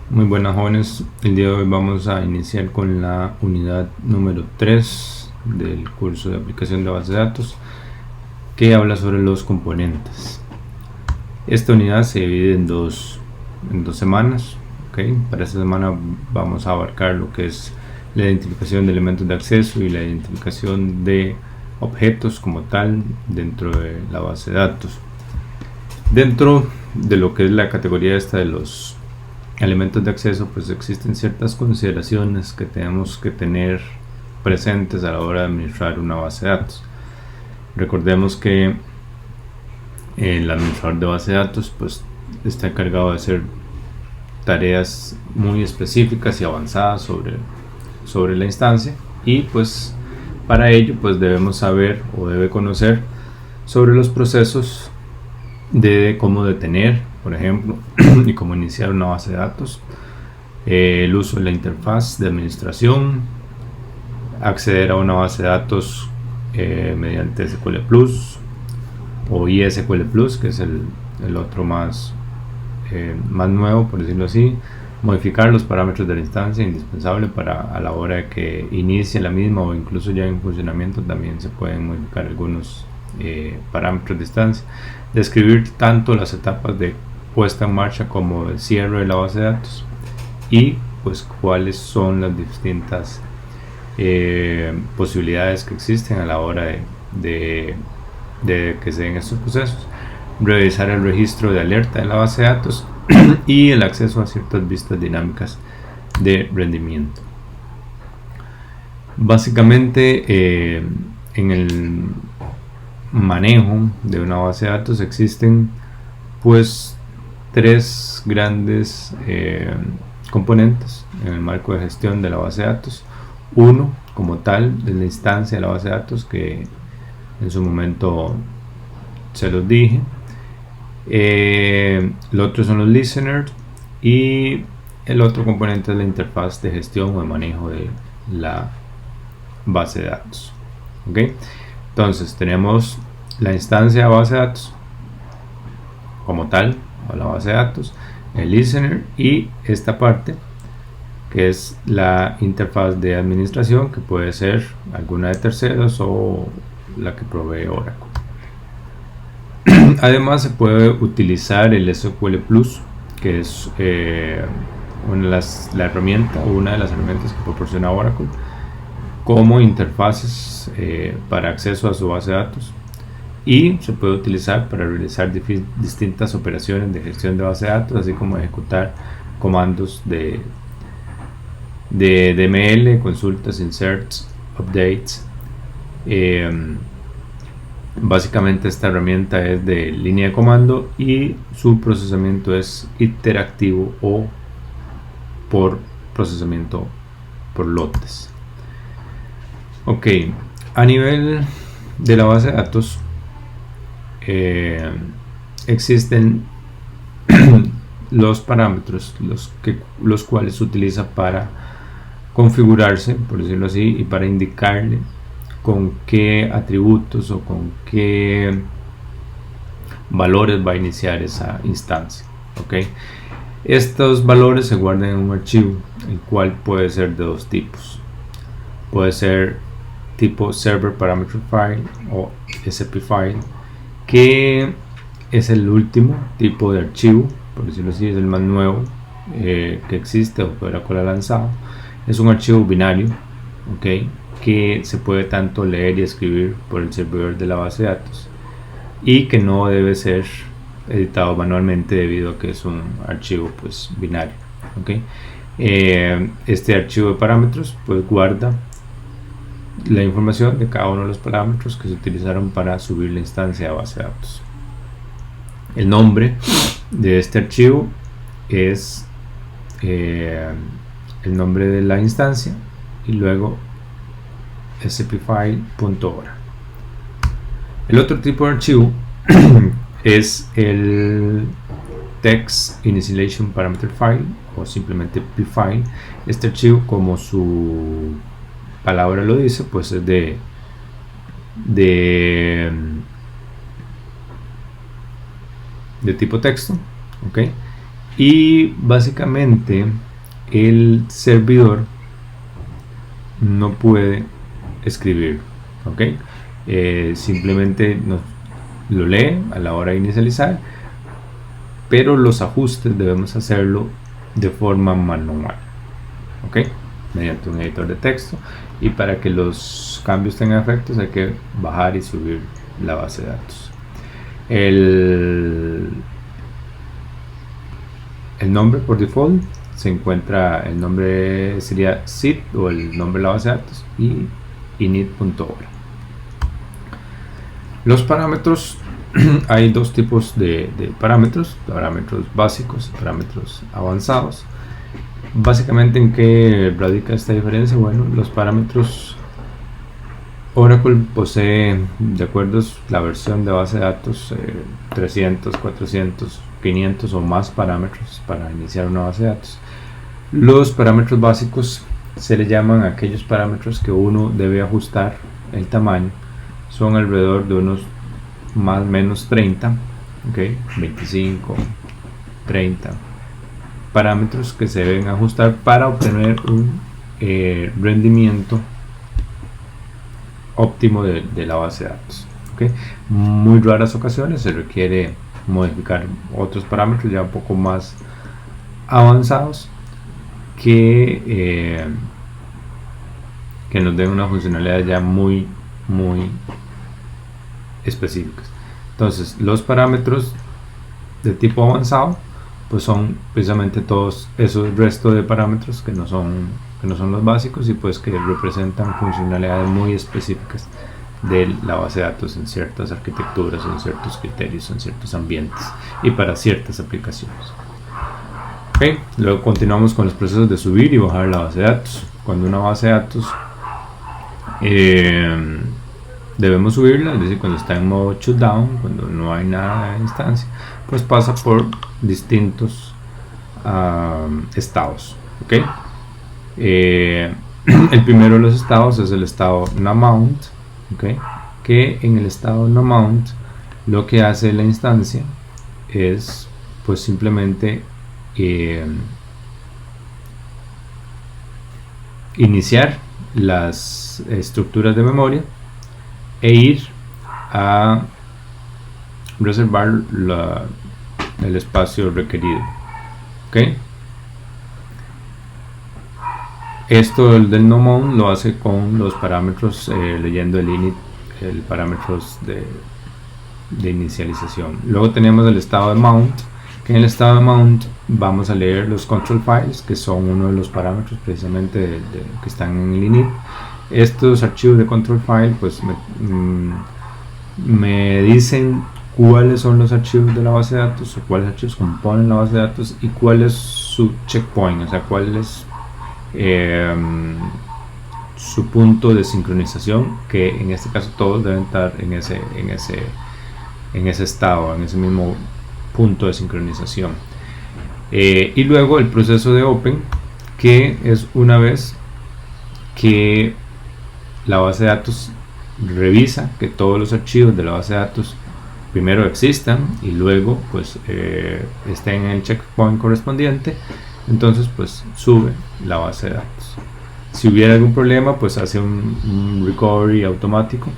Muy buenas jóvenes, el día de hoy vamos a iniciar con la unidad número 3 del curso de aplicación de base de datos que habla sobre los componentes. Esta unidad se divide en dos semanas. Para esta semana vamos a abarcar lo que es la identificación de elementos de acceso y la identificación de objetos como tal dentro de la base de datos. Dentro de lo que es la categoría esta de los elementos de acceso, pues existen ciertas consideraciones que tenemos que tener presentes a la hora de administrar una base de datos. Recordemos que el administrador de base de datos pues está encargado de hacer tareas muy específicas y avanzadas sobre la instancia, y pues para ello pues debemos saber o debe conocer sobre los procesos de cómo detener, por ejemplo, y cómo iniciar una base de datos, el uso de la interfaz de administración, acceder a una base de datos mediante SQL Plus o ISQL Plus, que es el otro más nuevo, por decirlo así, modificar los parámetros de la instancia, indispensable para a la hora de que inicie la misma o incluso ya en funcionamiento también se pueden modificar algunos parámetros de instancia, describir tanto las etapas de puesta en marcha como el cierre de la base de datos y pues cuáles son las distintas posibilidades que existen a la hora de que se den estos procesos, revisar el registro de alerta de la base de datos y el acceso a ciertas vistas dinámicas de rendimiento. Básicamente en el manejo de una base de datos existen pues tres grandes componentes en el marco de gestión de la base de datos. Uno como tal de la instancia de la base de datos, que en su momento se los dije. El otro son los listeners y el otro componente es la interfaz de gestión o de manejo de la base de datos. Entonces tenemos la instancia de base de datos como tal, o la base de datos, el listener y esta parte que es la interfaz de administración, que puede ser alguna de terceros o la que provee Oracle. Además se puede utilizar el SQL Plus, que es una de las herramientas que proporciona Oracle como interfaces para acceso a su base de datos, y se puede utilizar para realizar distintas operaciones de gestión de base de datos, así como ejecutar comandos de DML, consultas, inserts, updates. Básicamente esta herramienta es de línea de comando y su procesamiento es iterativo o por procesamiento por lotes. A nivel de la base de datos existen los parámetros los cuales se utiliza para configurarse, por decirlo así, y para indicarle con qué atributos o con qué valores va a iniciar esa instancia. Estos valores se guardan en un archivo, el cual puede ser de dos tipos. Puede ser tipo Server Parameter File o SP File, que es el último tipo de archivo, por decirlo así, es el más nuevo que existe o que Oracle ha lanzado. Es un archivo binario, que se puede tanto leer y escribir por el servidor de la base de datos y que no debe ser editado manualmente debido a que es un archivo pues binario. Este archivo de parámetros pues guarda la información de cada uno de los parámetros que se utilizaron para subir la instancia de base de datos. El nombre de este archivo es el nombre de la instancia y luego spfile.ora. El otro tipo de archivo es el Text Initialization Parameter File o simplemente pfile. Este archivo, como su palabra lo dice, pues es de tipo texto, y básicamente el servidor no puede escribir, ¿ok? Simplemente lo lee a la hora de inicializar, pero los ajustes debemos hacerlo de forma manual, ¿ok? Mediante un editor de texto, y para que los cambios tengan efectos hay que bajar y subir la base de datos. El nombre por default se encuentra, el nombre sería seed o el nombre de la base de datos y init.hora. Los parámetros, hay dos tipos de parámetros básicos y parámetros avanzados. Básicamente, ¿en qué radica esta diferencia? Bueno, los parámetros, Oracle posee, de acuerdo a la versión de base de datos, 300, 400, 500 o más parámetros para iniciar una base de datos. Los parámetros básicos se le llaman aquellos parámetros que uno debe ajustar el tamaño. Son alrededor de unos más o menos 30, ¿okay? 25, 30 parámetros que se deben ajustar para obtener un rendimiento óptimo de la base de datos, ¿okay? Muy raras ocasiones se requiere modificar otros parámetros ya un poco más avanzados que nos den una funcionalidad ya muy específicas. Entonces, los parámetros de tipo avanzado pues son precisamente todos esos restos de parámetros que no son los básicos y pues que representan funcionalidades muy específicas de la base de datos en ciertas arquitecturas, en ciertos criterios, en ciertos ambientes y para ciertas aplicaciones. Okay. Luego continuamos con los procesos de subir y bajar la base de datos. Cuando una base de datos debemos subirla, es decir, cuando está en modo shutdown, cuando no hay nada de instancia, pues pasa por distintos estados, ¿okay? El primero de los estados es el estado noMount, ¿okay? Que en el estado noMount lo que hace la instancia es pues simplemente iniciar las estructuras de memoria e ir a reservar el espacio requerido, ¿okay? Esto del noMount lo hace con los parámetros leyendo el init, el parámetros de inicialización. Luego tenemos el estado de mount, que en el estado de mount vamos a leer los control files, que son uno de los parámetros precisamente que están en el init. Estos archivos de control file pues me dicen cuáles son los archivos de la base de datos o cuáles archivos componen la base de datos y cuál es su checkpoint, o sea, cuál es su punto de sincronización, que en este caso todos deben estar en ese estado, en ese mismo punto de sincronización. Y luego el proceso de open, que es una vez que la base de datos revisa que todos los archivos de la base de datos primero existan y luego pues estén en el checkpoint correspondiente, entonces pues sube la base de datos. Si hubiera algún problema pues hace un recovery automático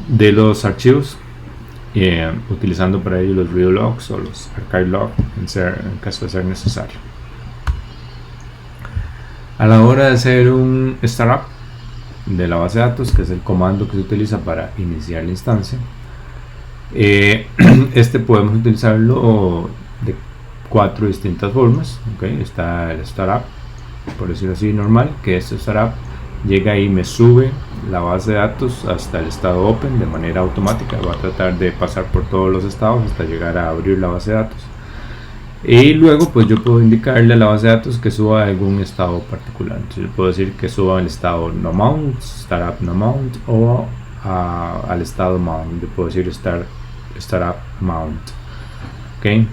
de los archivos, utilizando para ello los read logs o los archive logs en caso de ser necesario. A la hora de hacer un startup de la base de datos, que es el comando que se utiliza para iniciar la instancia, este podemos utilizarlo de 4 distintas formas, ¿okay? Está el startup, por decirlo así, normal, que este startup llega y me sube la base de datos hasta el estado open de manera automática. Va a tratar de pasar por todos los estados hasta llegar a abrir la base de datos, y luego pues yo puedo indicarle a la base de datos que suba a algún estado particular. Entonces yo puedo decir que suba al estado noMount, startup noMount, o al estado mount. Yo puedo decir startup mount, ¿okay?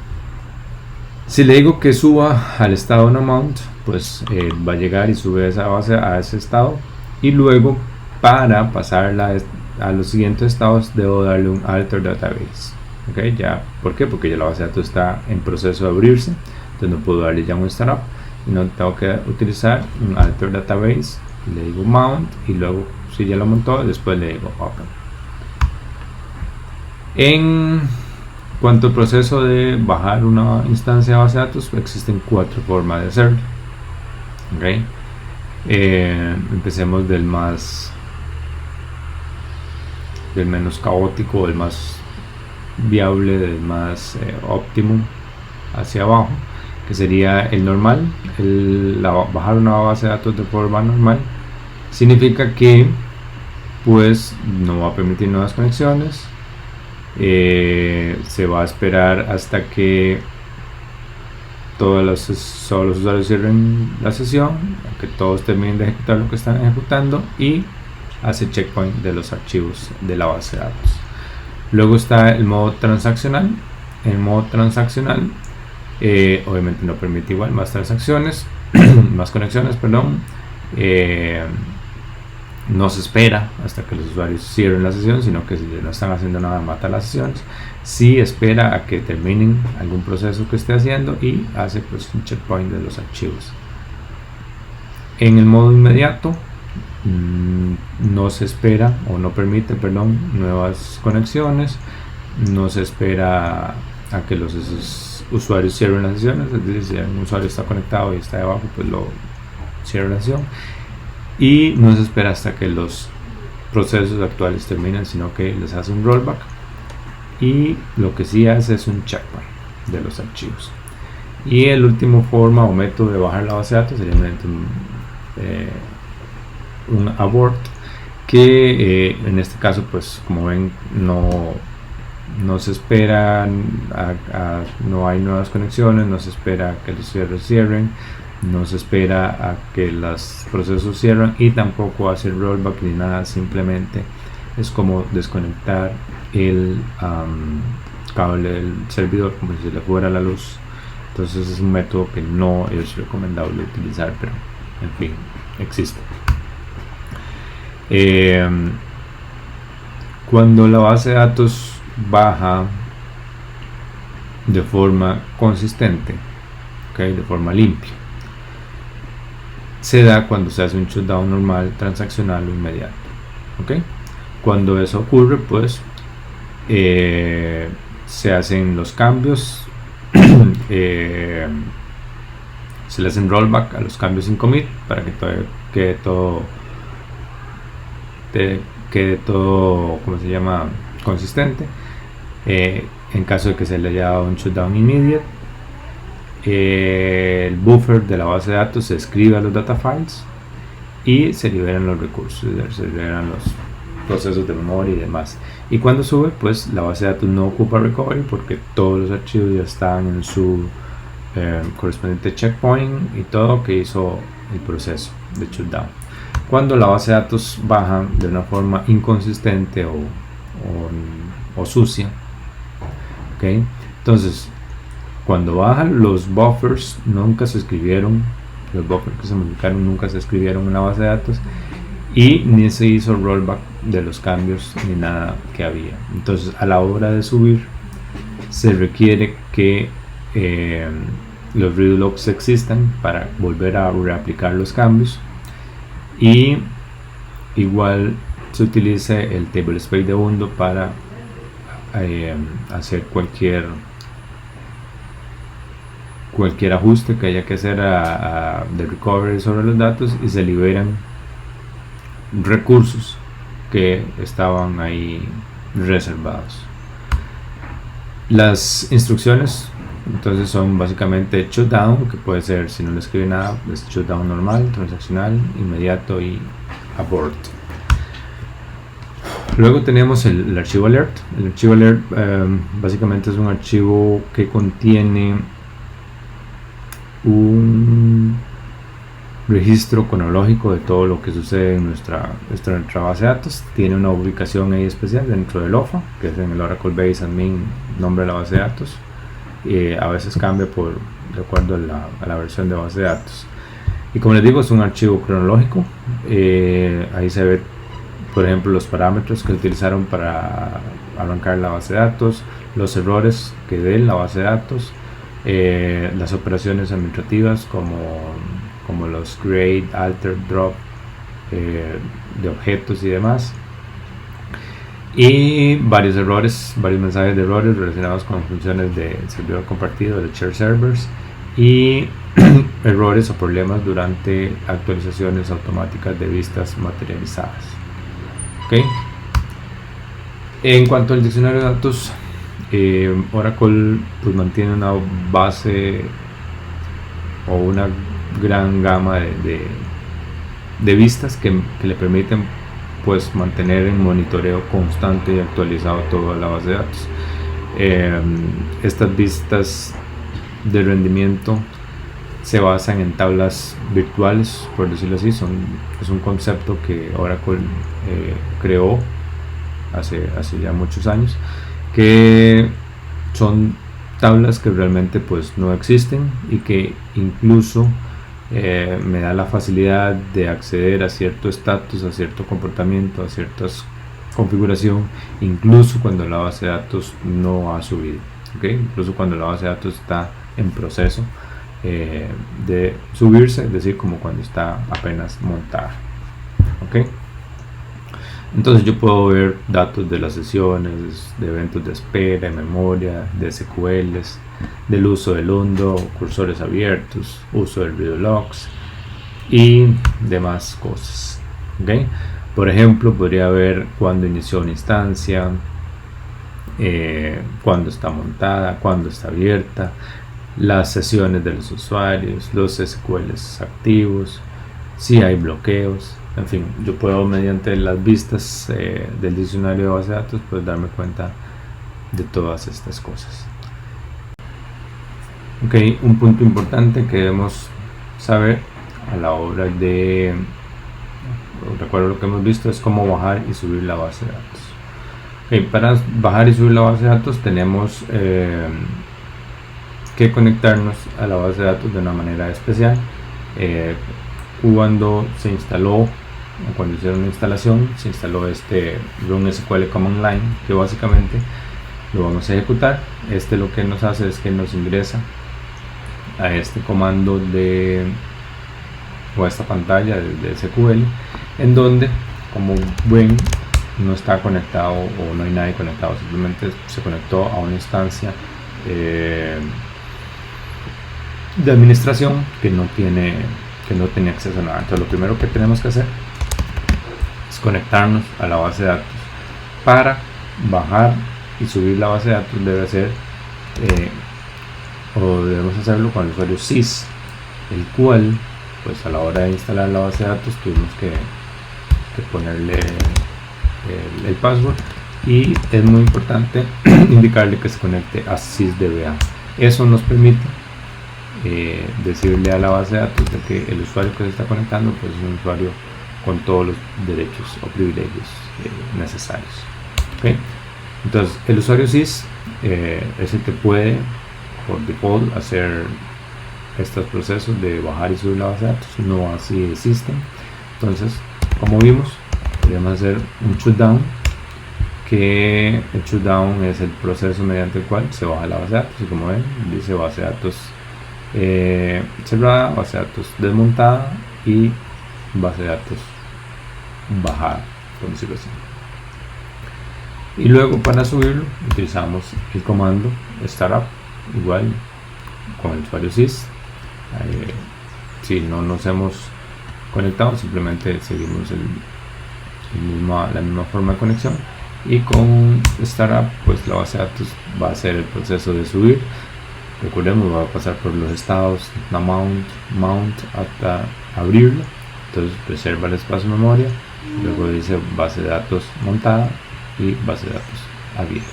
Si le digo que suba al estado noMount, pues va a llegar y sube esa base a ese estado, y luego para pasarla a los siguientes estados debo darle un alter database, Okay, ya, ¿por qué? Porque ya la base de datos está en proceso de abrirse, entonces no puedo darle ya un startup, y no tengo que utilizar un alter database. Le digo mount y luego, si ya lo montó, después le digo open. En cuanto al proceso de bajar una instancia de base de datos, existen 4 formas de hacerlo. Okay. Empecemos del menos caótico, del más viable, del más óptimo hacia abajo, que sería el normal. Bajar una base de datos de forma normal significa que pues no va a permitir nuevas conexiones. Se va a esperar hasta que todos los usuarios cierren la sesión, que todos terminen de ejecutar lo que están ejecutando, y hace checkpoint de los archivos de la base de datos. Luego está el modo transaccional. El modo transaccional obviamente no permite igual más transacciones, más conexiones, perdón. No se espera hasta que los usuarios cierren la sesión, sino que si no están haciendo nada, mata las sesiones. Sí espera a que terminen algún proceso que esté haciendo y hace pues un checkpoint de los archivos. En el modo inmediato no se espera o no permite, perdón, nuevas conexiones. No se espera a que los usuarios cierren las sesiones, es decir, si un usuario está conectado y está debajo, pues lo cierra la sesión. Y no se espera hasta que los procesos actuales terminen, sino que les hace un rollback, y lo que sí hace es un checkpoint de los archivos. Y el último forma o método de bajar la base de datos sería un abort, que en este caso, pues como ven, no se espera no hay nuevas conexiones, no se espera a que los cierren, no se espera a que los procesos cierren, y tampoco hace rollback ni nada. Simplemente es como desconectar el cable del servidor, como si se le fuera la luz. Entonces es un método que no es recomendable utilizar, pero en fin, existe. Cuando la base de datos baja de forma consistente, okay, de forma limpia, se da cuando se hace un shutdown normal, transaccional o inmediato. Okay. Cuando eso ocurre, pues se hacen los cambios, se le hacen rollback a los cambios sin commit para que quede todo, ¿cómo se llama?, consistente. En caso de que se le haya dado un shutdown immediate, el buffer de la base de datos se escribe a los data files y se liberan los recursos, se liberan los procesos de memoria y demás. Y cuando sube, pues la base de datos no ocupa recovery, porque todos los archivos ya están en su correspondiente checkpoint y todo que hizo el proceso de shutdown. Cuando la base de datos baja de una forma inconsistente o sucia, ¿okay? Entonces, cuando bajan los buffers, nunca se escribieron, los buffers que se modificaron nunca se escribieron en la base de datos, y ni se hizo rollback de los cambios ni nada que había. Entonces, a la hora de subir, se requiere que los redo logs existan para volver a reaplicar los cambios, y igual se utilice el tablespace de Ubuntu para hacer cualquier ajuste que haya que hacer de recovery sobre los datos, y se liberan recursos que estaban ahí reservados. Las instrucciones entonces son básicamente shutdown, que puede ser, si no le escribe nada, es shutdown normal, transaccional, inmediato y abort. Luego tenemos el archivo alert. El archivo alert básicamente es un archivo que contiene un registro cronológico de todo lo que sucede en nuestra base de datos. Tiene una ubicación ahí especial dentro del OFA, que es en el Oracle Base Admin, nombre de la base de datos. A veces cambia de acuerdo a la versión de base de datos. Y como les digo, es un archivo cronológico. Ahí se ve, por ejemplo, los parámetros que utilizaron para arrancar la base de datos, los errores que dé la base de datos, las operaciones administrativas como los create, alter, drop de objetos y demás, y varios mensajes de errores relacionados con funciones de servidor compartido, de share servers, y errores o problemas durante actualizaciones automáticas de vistas materializadas. ¿Okay? En cuanto al diccionario de datos, Oracle pues mantiene una base o una gran gama de vistas que le permiten pues mantener en monitoreo constante y actualizado toda la base de datos. Estas vistas de rendimiento se basan en tablas virtuales, por decirlo así. Es un concepto que Oracle creó hace ya muchos años, que son tablas que realmente pues no existen y que incluso me da la facilidad de acceder a cierto estatus, a cierto comportamiento, a cierta configuración, incluso cuando la base de datos no ha subido, ¿okay? Incluso cuando la base de datos está en proceso de subirse, es decir, como cuando está apenas montada, ¿okay? Entonces yo puedo ver datos de las sesiones, de eventos de espera, de memoria, de SQLs, del uso del Undo, cursores abiertos, uso del read logs y demás cosas. ¿Okay? Por ejemplo, podría ver cuándo inició una instancia, cuándo está montada, cuándo está abierta, las sesiones de los usuarios, los SQLs activos, si hay bloqueos. En fin, yo puedo mediante las vistas del diccionario de base de datos pues darme cuenta de todas estas cosas. Ok, un punto importante que debemos saber a la hora de, recuerdo lo que hemos visto, es cómo bajar y subir la base de datos. Okay, para bajar y subir la base de datos tenemos que conectarnos a la base de datos de una manera especial. Cuando se instaló, cuando hicieron la instalación, se instaló este Run SQL Command Line, que básicamente lo vamos a ejecutar. Lo que nos hace es que nos ingresa a este comando o a esta pantalla de SQL, en donde, como ven, no está conectado o no hay nadie conectado, simplemente se conectó a una instancia de administración que no tiene acceso a nada. Entonces lo primero que tenemos que hacer es conectarnos a la base de datos. Para bajar y subir la base de datos debemos hacerlo con el usuario sys, el cual pues a la hora de instalar la base de datos tuvimos que ponerle el password, y es muy importante indicarle que se conecte a sysdba. Eso nos permite decirle a la base de datos de que el usuario que se está conectando pues es un usuario con todos los derechos o privilegios necesarios. ¿Okay? Entonces el usuario sys es el que puede por default hacer estos procesos de bajar y subir la base de datos, no así existen. Entonces, como vimos, podríamos hacer un shutdown, que el shutdown es el proceso mediante el cual se baja la base de datos, y como ven dice base de datos cerrada, base de datos desmontada y base de datos bajada, por decirlo así. Y luego para subirlo utilizamos el comando startup, igual con el usuario sys. Si no nos hemos conectado, simplemente seguimos la misma forma de conexión, y con startup pues la base de datos va a hacer el proceso de subir. Recordemos, va a pasar por los estados mount hasta abrirlo. Entonces reserva el espacio de memoria, luego dice base de datos montada y base de datos abierta.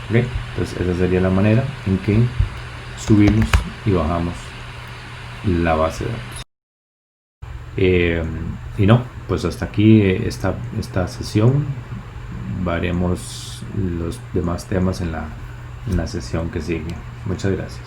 ¿Okay? Entonces esa sería la manera en que subimos y bajamos la base de datos. Y no, pues hasta aquí esta sesión. Veremos los demás temas en la sesión que sigue. Muchas gracias.